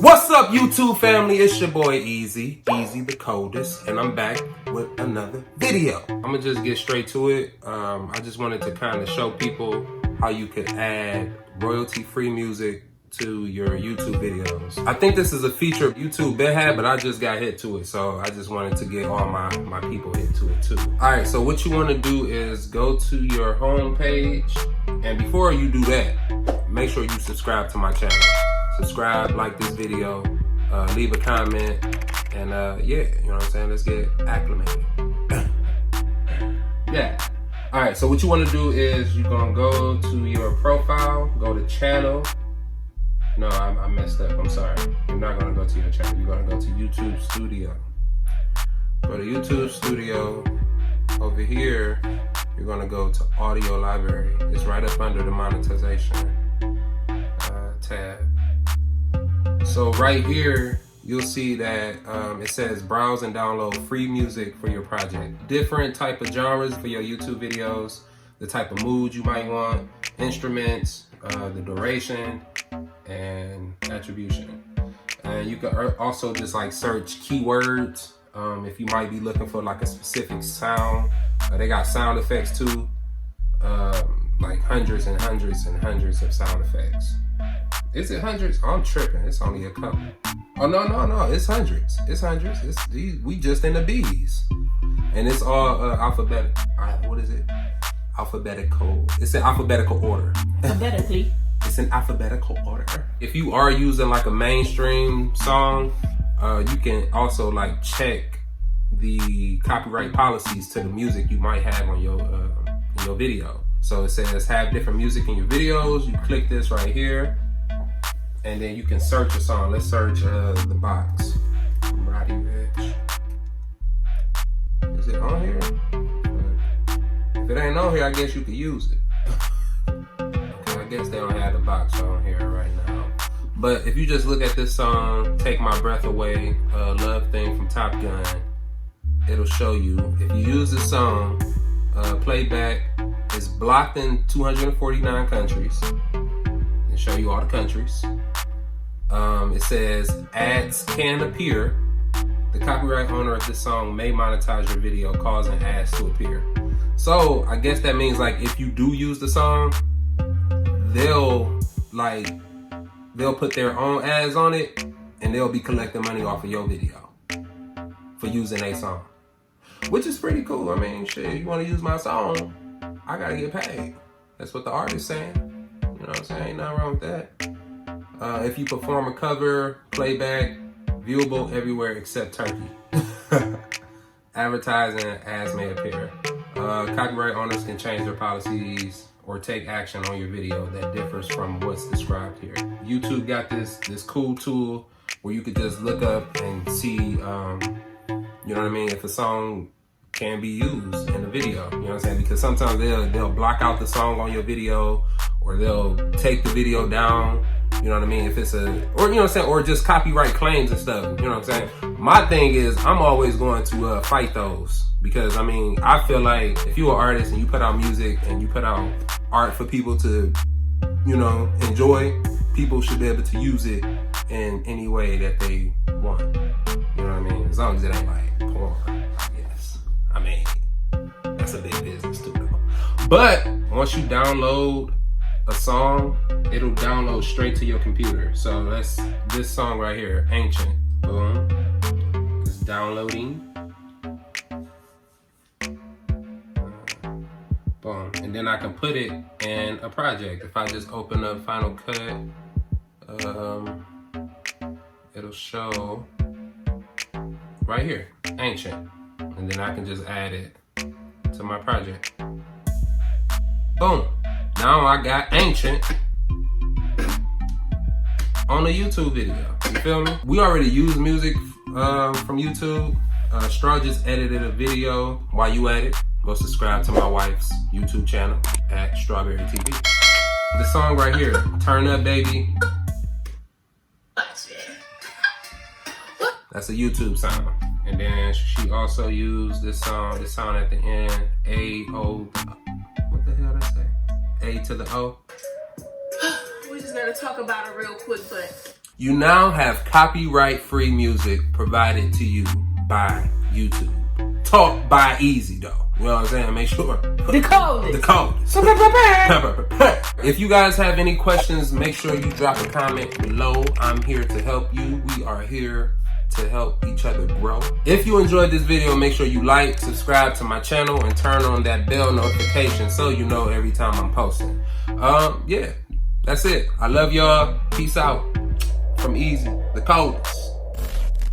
What's up, YouTube family? It's your boy Easy the Coldest, and I'm back with another video. I'm gonna just get straight to it. I just wanted to kind of show people how you could add royalty-free music to your YouTube videos. I think this is a feature YouTube been had, but I just got hit to it, so I just wanted to get all my people hit to it too. All right, so what you want to do is go to your home page, and before you do that, make sure you subscribe to my channel. Subscribe, like this video, leave a comment, and yeah, you know what I'm saying? Let's get acclimated. Yeah. All right, so what you want to do is you're gonna go to your profile, go to channel. No, I messed up. I'm sorry. You're not gonna go to your channel. You're gonna go to YouTube Studio. Go to YouTube Studio. Over here, you're gonna go to Audio Library. It's right up under the monetization tab. So right here, you'll see that it says browse and download free music for your project. Different type of genres for your YouTube videos, the type of mood you might want, instruments, the duration, and attribution. And you can also just like search keywords if you might be looking for like a specific sound. They got sound effects too, like hundreds and hundreds and hundreds of sound effects. Is it hundreds? I'm tripping. It's only a couple. Oh no! It's hundreds. It's hundreds. It's these. We just in the B's, and it's all alphabetical. What is it? Alphabetical. It's in alphabetical order. Alphabetically. It's in alphabetical order. If you are using like a mainstream song, you can also like check the copyright policies to the music you might have on your video. So it says have different music in your videos. You click this right here, and then you can search a song. Let's search The Box. Roddy Rich. Is it on here? If it ain't on here, I guess you could use it. I guess they don't have The Box on here right now. But if you just look at this song, Take My Breath Away, Love Thing from Top Gun, it'll show you. If you use this song, playback is blocked in 249 countries. It'll show you all the countries. It says ads can appear. The copyright owner of this song may monetize your video, causing ads to appear. So I guess that means like if you do use the song, they'll put their own ads on it, and they'll be collecting money off of your video for using a song, which is pretty cool. I mean, shit, you want to use my song, I gotta get paid. That's what the artist's saying. You know what I'm saying? Ain't nothing wrong with that. If you perform a cover, playback, viewable everywhere except Turkey. Advertising ads may appear. Copyright owners can change their policies or take action on your video that differs from what's described here. YouTube got this cool tool where you could just look up and see, you know what I mean, if a song can be used in the video. You know what I'm saying? Because sometimes they'll block out the song on your video, or they'll take the video down. You know what I mean? If it's or you know what I'm saying, or just copyright claims and stuff. You know what I'm saying? My thing is, I'm always going to fight those, because I mean, I feel like if you're an artist and you put out music and you put out art for people to, you know, enjoy, people should be able to use it in any way that they want. You know what I mean? As long as it ain't like porn, I guess. I mean, that's a big business too, though. But once you download a song, it'll download straight to your computer. So that's this song right here, Ancient. Boom. It's downloading. Boom. And then I can put it in a project. If I just open up Final Cut, it'll show right here, Ancient. And then I can just add it to my project. Boom. Now I got Ancient on a YouTube video. You feel me? We already use music from YouTube. Straw just edited a video. While you at it, go subscribe to my wife's YouTube channel at Strawberry TV. The song right here, Turn Up Baby. That's a YouTube sound. And then she also used this sound at the end, A-O. What the hell did I say? A to the O. We just gotta talk about it real quick, but You now have copyright-free music provided to you by YouTube. Talk by Easy though. You know what I'm saying? Make sure. The Coldest. The Coldest. If you guys have any questions, make sure you drop a comment below. I'm here to help you. We are here to help each other grow. If you enjoyed this video, make sure you like, subscribe to my channel, and turn on that bell notification so you know every time I'm posting. Yeah, that's it. I love y'all. Peace out. From Easy, the Coldest.